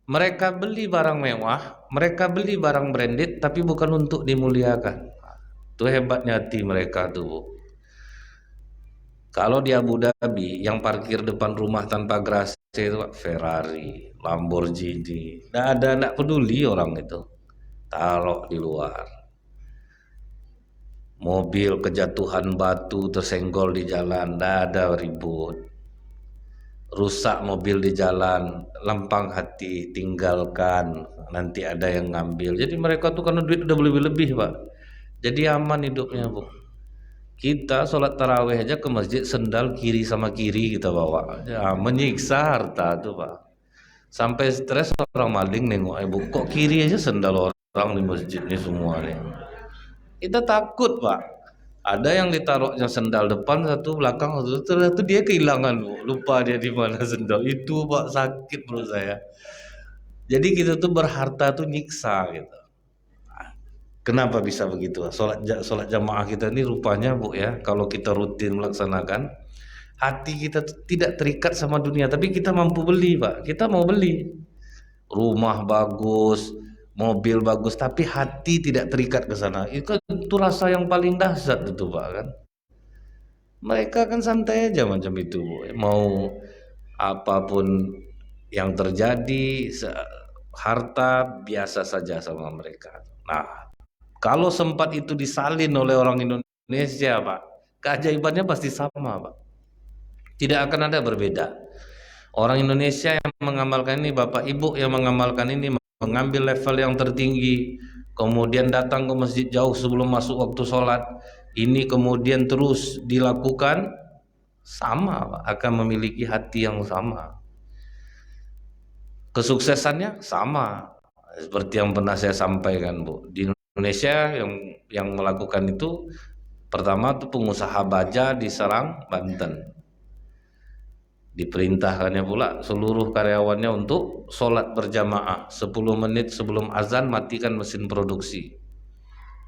mereka beli barang mewah, mereka beli barang branded, tapi bukan untuk dimuliakan. Itu hebatnya hati mereka tuh Bu. Kalau di Abu Dhabi yang parkir depan rumah tanpa gerasi itu Ferrari, Lamborghini, nggak peduli orang itu, taruh di luar. Mobil kejatuhan batu tersenggol di jalan, nggak ada ribut. Rusak mobil di jalan, lempang hati, tinggalkan, nanti ada yang ngambil. Jadi mereka tuh karena duit udah lebih-lebih Pak, jadi aman hidupnya Bu. Kita sholat taraweh aja ke masjid sendal kiri sama kiri kita bawa, ya menyiksa harta tuh Pak. Sampai stres orang maling nengok ibu, kok kiri aja sendal orang di masjid nih semua nih. Kita takut Pak. Ada yang ditaruhnya sendal depan, satu belakang, satu ternyata dia kehilangan Bu. Lupa dia di mana sendal itu Pak, sakit menurut saya. Jadi kita tuh berharta tuh nyiksa gitu. Kenapa bisa begitu? Sholat jamaah kita ini rupanya Bu ya, kalau kita rutin melaksanakan, hati kita tidak terikat sama dunia, tapi kita mampu beli Pak. Kita mau beli rumah bagus, mobil bagus, tapi hati tidak terikat ke sana. Itu rasa yang paling dahsyat itu Pak kan. Mereka kan santai aja macam itu Bu. Mau apapun yang terjadi, harta biasa saja sama mereka. Nah, kalau sempat itu disalin oleh orang Indonesia Pak, keajaibannya pasti sama Pak. Tidak akan ada berbeda. Orang Indonesia yang mengamalkan ini, Bapak Ibu yang mengamalkan ini, mengambil level yang tertinggi, kemudian datang ke masjid jauh sebelum masuk waktu sholat, ini kemudian terus dilakukan, sama Pak, akan memiliki hati yang sama. Kesuksesannya sama, seperti yang pernah saya sampaikan Bu. Di Indonesia yang melakukan itu pertama tuh pengusaha baja di Serang, Banten. Diperintahkannya pula seluruh karyawannya untuk sholat berjamaah 10 menit sebelum azan matikan mesin produksi,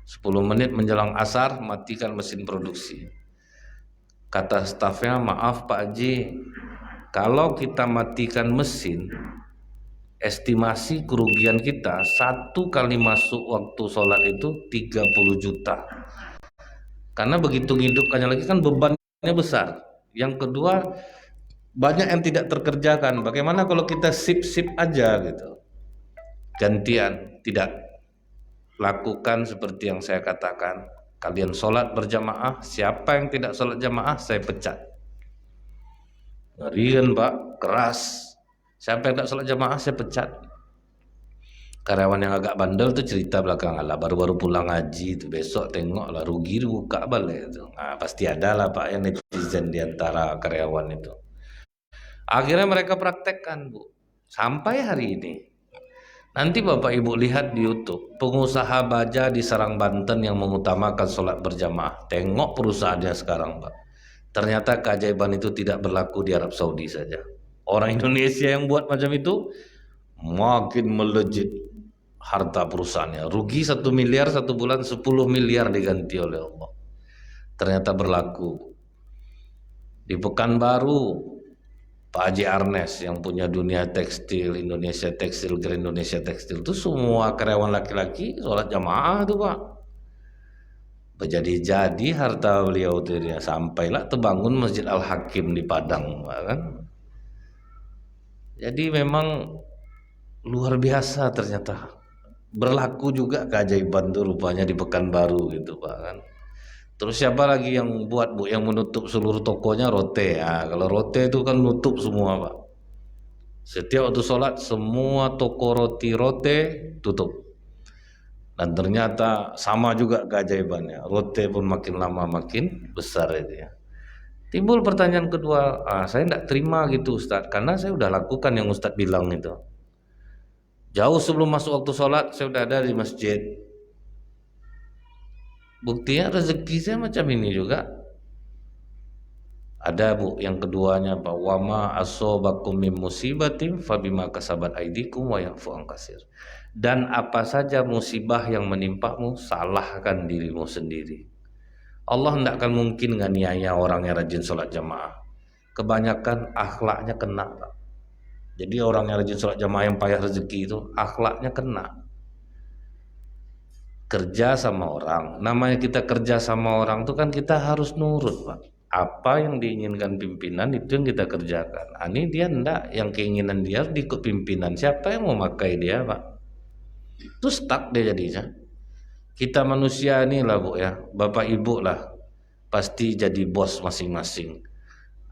10 menit menjelang asar matikan mesin produksi. Kata stafnya, maaf Pak Haji, kalau kita matikan mesin, estimasi kerugian kita 1 kali masuk waktu sholat itu 30 juta. Karena begitu ngidupkannya lagi kan bebannya besar. Yang kedua, banyak yang tidak terkerjakan. Bagaimana kalau kita sip-sip aja gitu, gantian, tidak lakukan seperti yang saya katakan. Kalian sholat berjamaah, siapa yang tidak sholat jamaah saya pecat. Ngeri kan Pak, keras. Siapa yang tidak sholat jamaah saya pecat. Karyawan yang agak bandel tuh cerita belakangan lah, baru-baru pulang ngaji itu besok tengok lah rugi buka balik itu. Nah, pasti ada lah Pak yang netizen diantara karyawan itu. Akhirnya mereka praktekkan Bu, sampai hari ini. Nanti Bapak Ibu lihat di YouTube, pengusaha baja di Serang Banten yang mengutamakan sholat berjamaah. Tengok perusahaannya sekarang Pak. Ternyata keajaiban itu tidak berlaku di Arab Saudi saja. Orang Indonesia yang buat macam itu makin melejit harta perusahaannya. Rugi 1 miliar 1 bulan, 10 miliar diganti oleh Allah. Ternyata berlaku. Di Pekanbaru, Pak Haji Arnes yang punya dunia tekstil, Indonesia Tekstil, Grand Indonesia Tekstil itu semua karyawan laki-laki sholat jamaah tuh Pak. Jadi harta beliau itu dia sampailah terbangun Masjid Al-Hakim di Padang, kan? Jadi memang luar biasa ternyata. Berlaku juga keajaiban tuh rupanya di Pekanbaru gitu Pak kan. Terus siapa lagi yang buat Bu yang menutup seluruh tokonya? Rote. Ya, kalau Rote itu kan nutup semua Pak. Setiap waktu sholat semua toko roti Rote tutup. Dan ternyata sama juga keajaibannya. Rote pun makin lama makin besar itu ya. Timbul pertanyaan kedua, saya tidak terima gitu Ustadz, karena saya udah lakukan yang Ustadz bilang itu. Jauh sebelum masuk waktu sholat, saya udah ada di masjid. Buktinya rezeki saya macam ini juga. Ada Bu, yang keduanya Pak, wama asobakum min musibatin fabima kasabat aidikum wa yafu an katsir. Dan apa saja musibah yang menimpamu, salahkan dirimu sendiri. Allah tidak akan mungkin nganiaya orang yang rajin sholat jamaah. Kebanyakan akhlaknya kena Pak. Jadi orang yang rajin sholat jamaah yang payah rezeki itu akhlaknya kena. Kerja sama orang, namanya kita kerja sama orang itu kan kita harus nurut Pak. Apa yang diinginkan pimpinan itu yang kita kerjakan. Ini dia enggak, yang keinginan dia harus diikut pimpinan. Siapa yang mau makai dia Pak? Itu stuck dia jadinya. Kita manusia ini lah Bu ya, Bapak Ibu lah, pasti jadi bos masing-masing.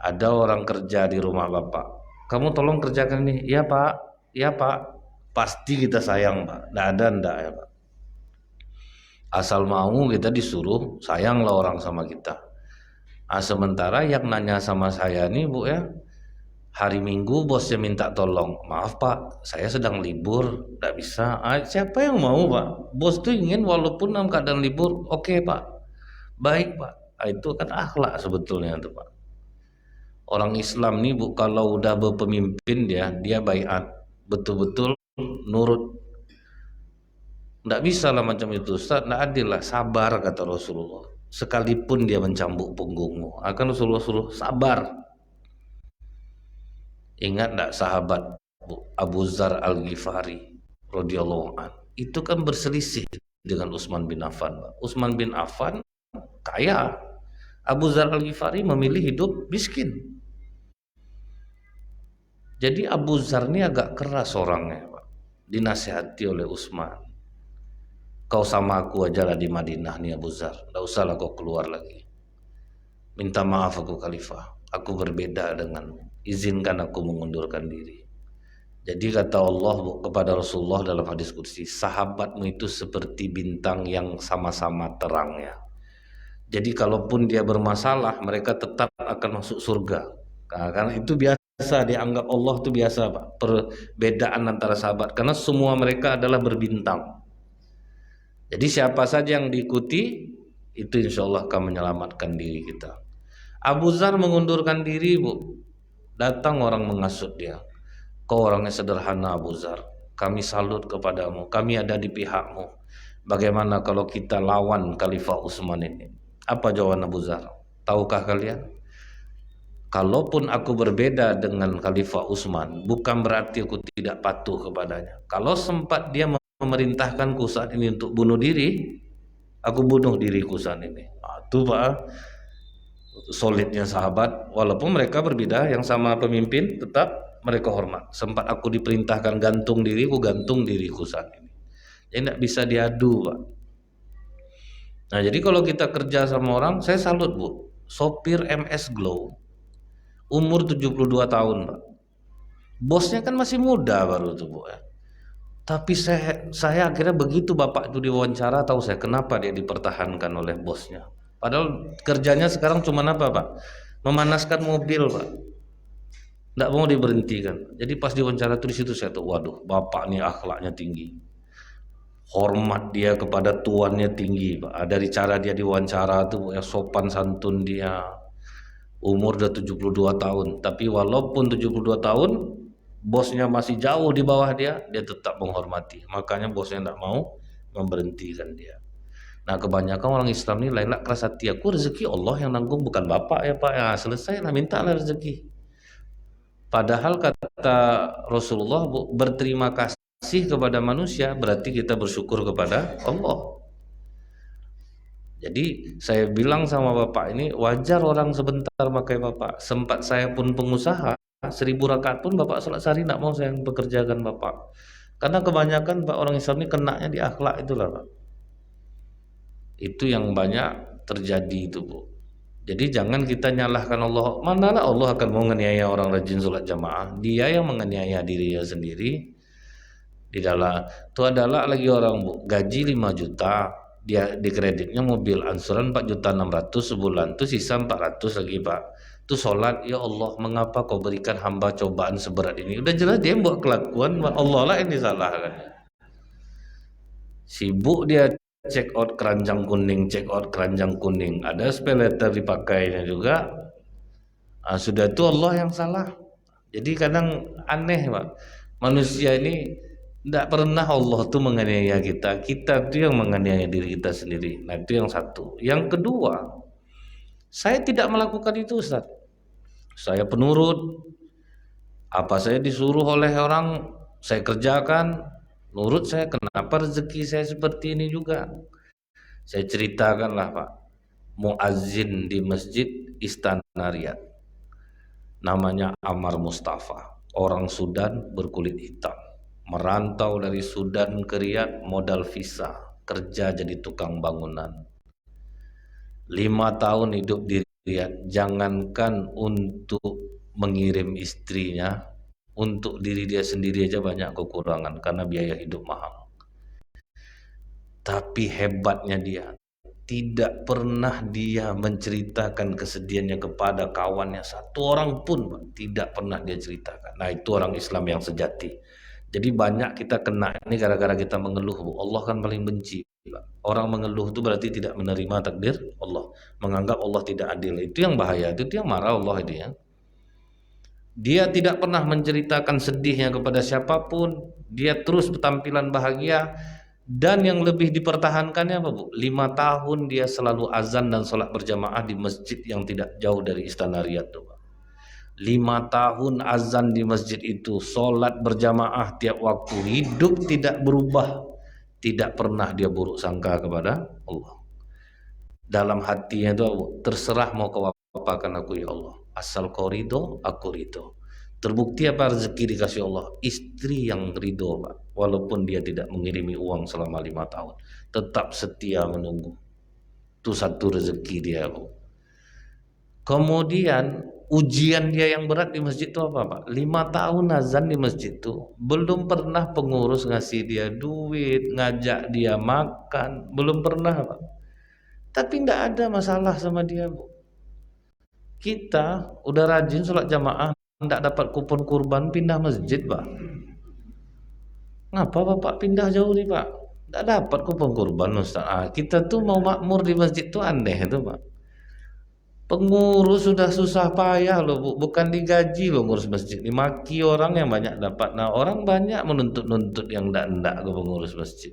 Ada orang kerja di rumah Bapak, kamu tolong kerjakan ini. Ya Pak, ya Pak. Pasti kita sayang Pak, enggak ada enggak ya Pak. Asal mau kita disuruh, sayanglah orang sama kita. Sementara yang nanya sama saya nih Bu ya, hari Minggu bosnya minta tolong, maaf Pak, saya sedang libur, tidak bisa. Siapa yang mau Pak? Bos tuh ingin walaupun dalam keadaan libur, oke Pak, baik Pak. Itu kan akhlak sebetulnya tuh Pak. Orang Islam nih Bu, kalau udah berpemimpin dia baiat, betul-betul nurut. Tidak bisa lah macam itu Ustaz, tidak adil lah, sabar kata Rasulullah. Sekalipun dia mencambuk punggungmu, akan Rasulullah suruh sabar. Ingat tidak sahabat Abu Dzar Al-Ghifari radhiyallahu an, itu kan berselisih dengan Utsman bin Affan. Utsman bin Affan kaya, Abu Dzar Al-Ghifari memilih hidup miskin. Jadi Abu Dzar ini agak keras orangnya Pak. Dinasihati oleh Utsman, kau sama aku aja lah di Madinah nih Abu Dzar, tidak usahlah kau keluar lagi. Minta maaf aku khalifah, aku berbeda denganmu, izinkan aku mengundurkan diri. Jadi kata Allah kepada Rasulullah dalam hadis qudsi, sahabatmu itu seperti bintang yang sama-sama terangnya. Jadi kalaupun dia bermasalah, mereka tetap akan masuk surga. Karena itu biasa, dianggap Allah itu biasa Pak, perbedaan antara sahabat, karena semua mereka adalah berbintang. Jadi siapa saja yang diikuti, itu insya Allah akan menyelamatkan diri kita. Abu Dzar mengundurkan diri Bu, datang orang mengasut dia, kau orangnya sederhana Abu Dzar, kami salut kepadamu, kami ada di pihakmu. Bagaimana kalau kita lawan Khalifah Utsman ini? Apa jawaban Abu Dzar? Tahukah kalian? Kalaupun aku berbeda dengan Khalifah Utsman, bukan berarti aku tidak patuh kepadanya. Kalau sempat dia memerintahkanku saat ini untuk bunuh diri, aku bunuh diriku saat ini. Itu Pak, solidnya sahabat. Walaupun mereka berbeda, yang sama pemimpin tetap mereka hormat. Sempat aku diperintahkan gantung diriku, gantung diriku saat ini. Jadi tidak bisa diadu Pak. Nah jadi kalau kita kerja sama orang, saya salut Bu, sopir MS Glow, umur 72 tahun Pak. Bosnya kan masih muda baru tuh Bu ya. Tapi saya akhirnya begitu Bapak itu diwawancara, tahu saya kenapa dia dipertahankan oleh bosnya. Padahal kerjanya sekarang cuma apa Pak? Memanaskan mobil Pak. Tidak mau diberhentikan. Jadi pas diwawancara tuh di situ saya tuh, waduh, Bapak nih akhlaknya tinggi. Hormat dia kepada tuannya tinggi Pak. Dari cara dia diwawancara tuh ya, sopan santun dia. Umur udah 72 tahun, tapi walaupun 72 tahun bosnya masih jauh di bawah dia tetap menghormati. Makanya bosnya tidak mau memberhentikan dia. Nah kebanyakan orang Islam ini lain keras hati, aku rezeki Allah yang nanggung, bukan bapak ya Pak. Ya selesai lah, mintalah rezeki. Padahal kata Rasulullah, berterima kasih kepada manusia berarti kita bersyukur kepada Allah. Jadi saya bilang sama bapak ini wajar orang sebentar pakai bapak. Sempat saya pun pengusaha 1000 rakaat pun bapak sholat sehari tidak mau saya bekerjakan bapak. Karena kebanyakan pak orang Islam ini kenanya di akhlak itulah pak. Itu yang banyak terjadi itu bu. Jadi jangan kita nyalahkan Allah. Manalah Allah akan menganiaya orang rajin sholat jamaah. Dia yang menganiaya dirinya sendiri. Di dalam itu adalah lagi orang bu gaji 5 juta, dia di kreditnya mobil angsuran 4.600.000 sebulan, tuh sisa 400 lagi pak. Tuh sholat, ya Allah mengapa kau berikan hamba cobaan seberat ini. Udah jelas dia buat kelakuan, Allah lah yang disalahkan. Sibuk dia check out keranjang kuning, check out keranjang kuning, ada spell letter dipakainya juga. Sudah itu Allah yang salah. Jadi kadang aneh pak, manusia ini tidak pernah Allah tuh menganiaya kita, kita tuh yang menganiaya diri kita sendiri. Nah itu yang satu. Yang kedua, saya tidak melakukan itu Ustaz. Saya penurut, apa saya disuruh oleh orang saya kerjakan, nurut saya. Kenapa rezeki saya seperti ini juga? Saya ceritakanlah Pak, muazzin di masjid Istana Riyadh, namanya Ammar Mustafa, orang Sudan berkulit hitam, merantau dari Sudan ke Riyadh modal visa, kerja jadi tukang bangunan. 5 tahun hidup di Riyadh, jangankan untuk mengirim istrinya, untuk diri dia sendiri aja banyak kekurangan karena biaya hidup mahal. Tapi hebatnya dia, tidak pernah dia menceritakan kesedihannya kepada kawannya, satu orang pun tidak pernah dia ceritakan. Nah itu orang Islam yang sejati. Jadi banyak kita kena ini gara-gara kita mengeluh. Allah kan paling benci. Orang mengeluh itu berarti tidak menerima takdir Allah, menganggap Allah tidak adil. Itu yang bahaya, itu yang marah Allah itu ya. Dia tidak pernah menceritakan sedihnya kepada siapapun. Dia terus bertampilan bahagia. Dan yang lebih dipertahankannya apa bu? 5 tahun dia selalu azan dan sholat berjamaah di masjid yang tidak jauh dari Istana Riyadh tuh, 5 tahun azan di masjid itu, sholat berjamaah tiap waktu, hidup tidak berubah, tidak pernah dia buruk sangka kepada Allah. Dalam hatinya itu terserah mau kau apakan aku ya Allah, asal kau ridho aku ridho. Terbukti apa rezeki dikasih Allah, istri yang ridho Pak, walaupun dia tidak mengirimi uang selama 5 tahun, tetap setia menunggu. Itu satu rezeki dia Pak. Kemudian ujian dia yang berat di masjid itu apa Pak? 5 tahun azan di masjid itu, belum pernah pengurus ngasih dia duit, ngajak dia makan, belum pernah Pak. Tapi tidak ada masalah sama dia Bu. Kita udah rajin sholat jamaah, tidak dapat kupon kurban, pindah masjid Pak. Ngapa Bapak pindah jauh nih Pak? Tidak dapat kupon kurban Ustaz. Kita tuh mau makmur di masjid tuh aneh itu Pak. Pengurus sudah susah payah loh Bu, bukan digaji loh ngurus masjid. Dimaki orang yang banyak dapat. Nah orang banyak menuntut-nuntut yang ndak-ndak ke pengurus masjid.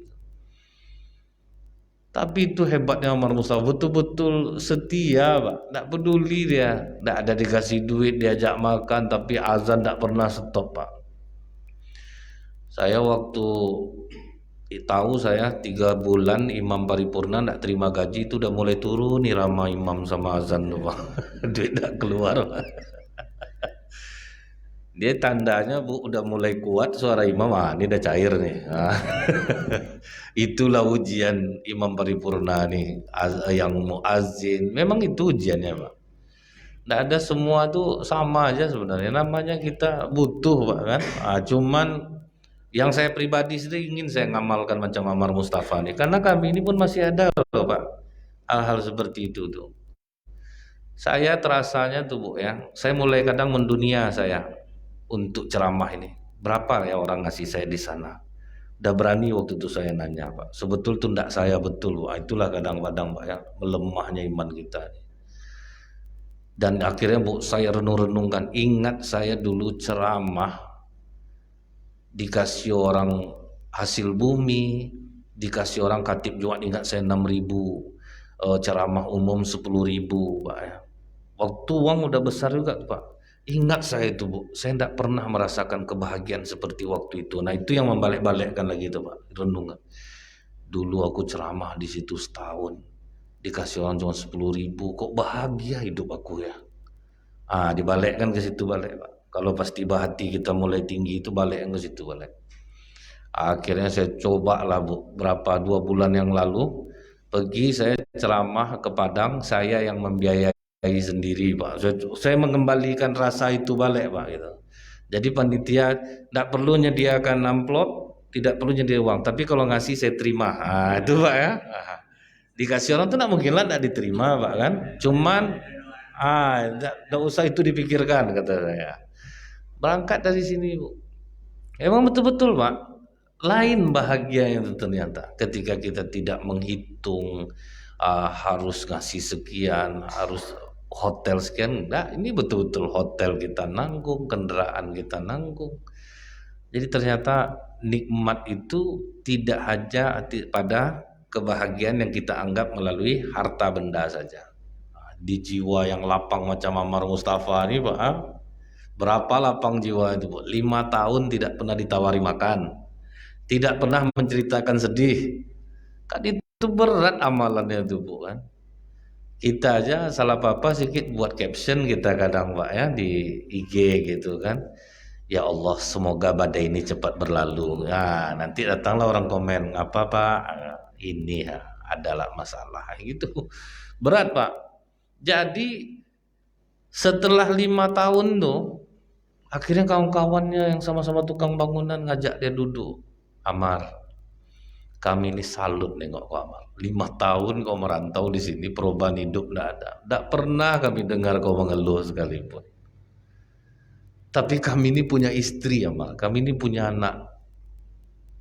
Tapi itu hebatnya Umar Musa, betul-betul setia Pak, tidak peduli dia, tidak ada dikasih duit, diajak makan, tapi azan tidak pernah stop Pak. Saya waktu tahu saya 3 bulan imam paripurna tidak terima gaji, itu udah mulai turun irama imam sama azan tuh Pak. Duit tidak keluar Pak. Dia tandanya Bu udah mulai kuat suara imam, ini udah cair nih. Itulah ujian imam paripurna nih, yang muazzin. Memang itu ujiannya Pak. Nggak ada semua tuh sama aja sebenarnya. Namanya kita butuh Pak kan. Cuman yang saya pribadi sendiri ingin saya ngamalkan macam Ammar Mustafa nih. Karena kami ini pun masih ada loh Pak, hal-hal seperti itu tuh. Saya terasanya tuh Bu ya, saya mulai kadang mendunia saya untuk ceramah ini. Berapa ya orang ngasih saya di sana? Udah berani waktu itu saya nanya Pak. Sebetul tuh enggak saya betul Pak. Itulah kadang-kadang Pak ya, melemahnya iman kita. Dan akhirnya Bu saya renung-renungkan, ingat saya dulu ceramah dikasih orang hasil bumi, dikasih orang khatib Jumat, ingat saya 6.000, ceramah umum 10.000 Pak ya. Waktu uang udah besar juga Pak. Ingat saya itu Bu, saya tidak pernah merasakan kebahagiaan seperti waktu itu. Nah itu yang membalik-balikkan lagi itu Pak, renungan. Dulu aku ceramah di situ setahun, dikasih orang cuma 10.000, kok bahagia hidup aku ya. Dibalikkan ke situ balik Pak. Kalau pas tiba hati kita mulai tinggi itu balikkan ke situ balik. Akhirnya saya coba lah Bu, berapa 2 bulan yang lalu pergi saya ceramah ke Padang, saya yang membiayai sendiri Pak. Saya mengembalikan rasa itu balik Pak gitu. Jadi panitia tidak perlu menyediakan amplop, tidak perlu nyediakan uang, tapi kalau ngasih saya terima. Itu Pak ya. Dikasih orang tuh tidak mungkin lah tidak diterima Pak kan. Cuman tidak usah itu dipikirkan kata saya. Berangkat dari sini Bu. Emang betul-betul Pak. Lain bahagia itu ternyata ketika kita tidak menghitung harus ngasih sekian, harus hotel sekian. Enggak, ini betul-betul hotel kita nanggung, kendaraan kita nanggung. Jadi ternyata nikmat itu tidak hanya pada kebahagiaan yang kita anggap melalui harta benda saja. Di jiwa yang lapang macam Ammar Mustafa ini Pak, berapa lapang jiwa itu Bu? 5 tahun tidak pernah ditawari makan, tidak pernah menceritakan sedih. Kan itu berat amalannya itu Bu kan. Kita aja salah apa sedikit buat caption kita kadang Pak ya di IG gitu kan. Ya Allah semoga badai ini cepat berlalu. Nah, nanti datanglah orang komen, apa Pak ini ya, adalah masalah gitu. Berat Pak. Jadi setelah 5 tahun tuh akhirnya kawan-kawannya yang sama-sama tukang bangunan ngajak dia duduk. Ammar, kami ini salut nengok kau Ammar. 5 tahun kau merantau di sini, perubahan hidup tidak ada. Tidak pernah kami dengar kau mengeluh sekalipun. Tapi kami ini punya istri Ammar, kami ini punya anak.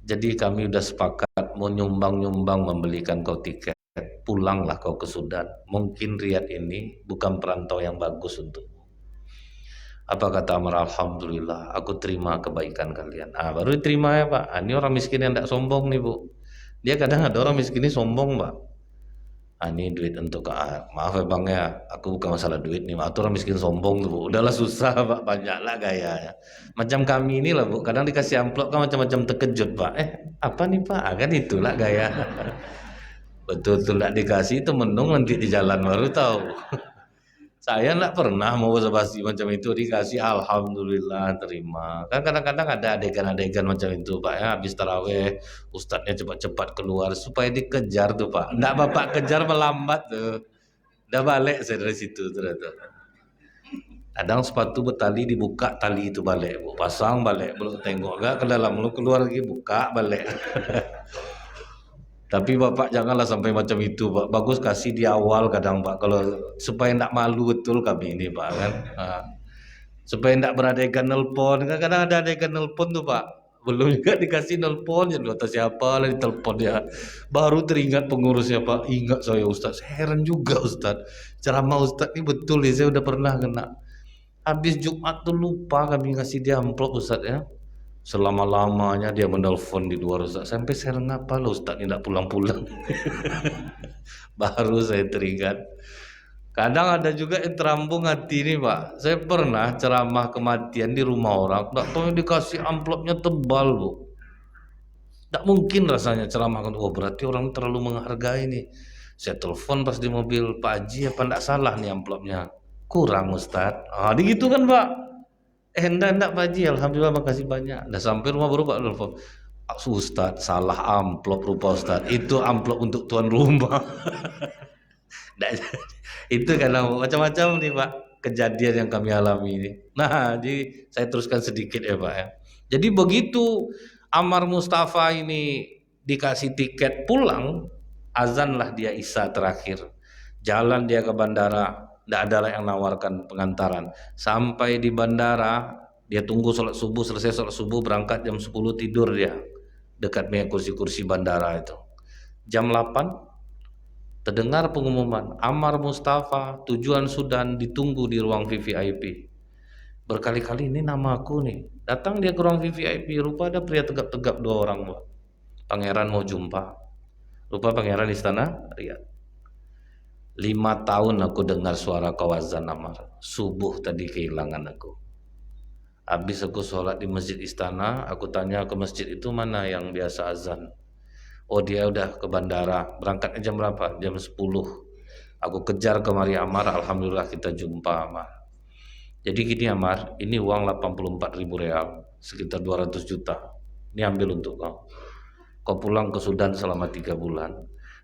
Jadi kami udah sepakat mau nyumbang-nyumbang membelikan kau tiket. Pulanglah kau ke Sudan. Mungkin Riyadh ini bukan perantau yang bagus untukmu. Apa kata Ammar? Alhamdulillah, aku terima kebaikan kalian. Baru diterima ya Pak. Ini orang miskin yang tidak sombong nih Bu. Dia kadang ada orang miskin ini sombong Pak. Ini duit untuk maaf ya Bang ya, aku bukan masalah duit nih, atau orang miskin sombong tuh Bu. Udahlah susah Pak, banyak lah gaya. Macam kami ini lah Bu, kadang dikasih amplop kan macam-macam terkejut Pak. Apa nih Pak? Kan itulah gaya. Betul-betul tidak dikasih itu menung nanti di jalan baru tahu. Saya tidak pernah mau basa-basi macam itu, dikasih alhamdulillah terima. Kan kadang-kadang ada adegan-adegan macam itu Pak ya, habis taraweh ustadznya cepat-cepat keluar supaya dikejar tuh Pak. Tidak Bapak kejar melambat tuh. Udah balik saya dari situ ternyata. Kadang sepatu bertali dibuka tali itu balik Bu, pasang balik, belum tengok gak ke dalam, belum keluar lagi buka balik. Tapi Bapak janganlah sampai macam itu Pak. Bagus kasih di awal kadang Pak, kalau supaya tidak malu betul kami ini Pak kan. Supaya tidak beradegan nelpon, kadang ada adegan nelpon tuh Pak. Belum juga dikasih nelpon, jadi kata siapa lah ditelepon ya. Baru teringat pengurusnya Pak, ingat saya Ustaz. Heran juga Ustaz, ceramah Ustaz ini betul ya, saya udah pernah kena. Habis Jumat tuh lupa kami ngasih dia amplop Ustaz ya. Selama-lamanya dia menelpon di luar Ustaz. Sampai saya ngapa lo Ustaz tidak pulang-pulang. Baru saya teringat. Kadang ada juga yang terambung hati nih Pak. Saya pernah ceramah kematian di rumah orang. Tak tahu dikasih amplopnya tebal Bu. Tak mungkin rasanya ceramah. Oh berarti orang terlalu menghargai nih. Saya telepon pas di mobil, Pak Haji apa tidak salah nih amplopnya. Kurang Ustaz. Gitu kan Pak. Enggak Pak Haji, alhamdulillah makasih banyak. Udah sampai rumah baru Pak telepon. Ustaz salah amplop rupa Ustaz. Itu amplop untuk tuan rumah. Itu karena macam-macam nih Pak kejadian yang kami alami ini. Nah, jadi saya teruskan sedikit ya Pak ya. Jadi begitu Ammar Mustafa ini dikasih tiket pulang, azanlah dia Isya terakhir. Jalan dia ke bandara. Tidak ada yang nawarkan pengantaran. Sampai di bandara, dia tunggu sholat subuh, selesai sholat subuh, berangkat jam 10 tidur dia. Dekat dengan kursi-kursi bandara itu. Jam 8, terdengar pengumuman, Ammar Mustafa, tujuan Sudan, ditunggu di ruang VVIP. Berkali-kali ini nama aku nih. Datang dia ke ruang VVIP, rupa ada pria tegap-tegap 2 orang. Pangeran mau jumpa. Rupa pangeran istana Riyadh. 5 tahun aku dengar suara kawazan Ammar. Subuh tadi kehilangan aku. Habis aku sholat di masjid istana, aku tanya ke masjid itu mana yang biasa azan. Oh dia udah ke bandara. Berangkatnya jam berapa? Jam 10. Aku kejar kemari Amar, alhamdulillah kita jumpa Amar. Jadi gini Amar, ini uang 84.000 real, sekitar 200 juta. Ini ambil untuk kau. Kau pulang ke Sudan selama 3 bulan.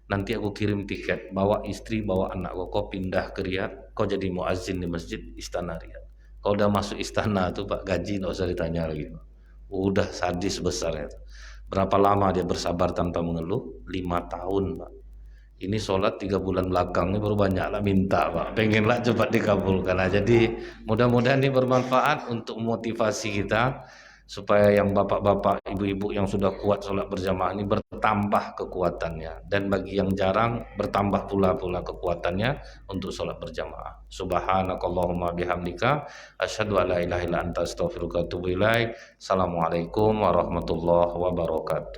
Nanti aku kirim tiket, bawa istri, bawa anak kau pindah ke Riyadh. Kau jadi muazzin di masjid istana Riyadh. Kau udah masuk istana tuh Pak, gaji nggak usah ditanya lagi. Udah sadis besar itu. Berapa lama dia bersabar tanpa mengeluh? 5 tahun Pak. Ini sholat 3 bulan belakang ini baru banyak lah minta Pak, pengen lah cepat dikabulkan. Nah, jadi mudah-mudahan ini bermanfaat untuk motivasi kita supaya yang bapak-bapak, ibu-ibu yang sudah kuat sholat berjamaah ini bertambah kekuatannya, dan bagi yang jarang bertambah pula kekuatannya untuk sholat berjamaah. Subhanakallahumma bihamdika asyhadu an la ilaha illa anta astaghfiruka wa atubu ilaik. Assalamualaikum warahmatullahi wabarakatuh.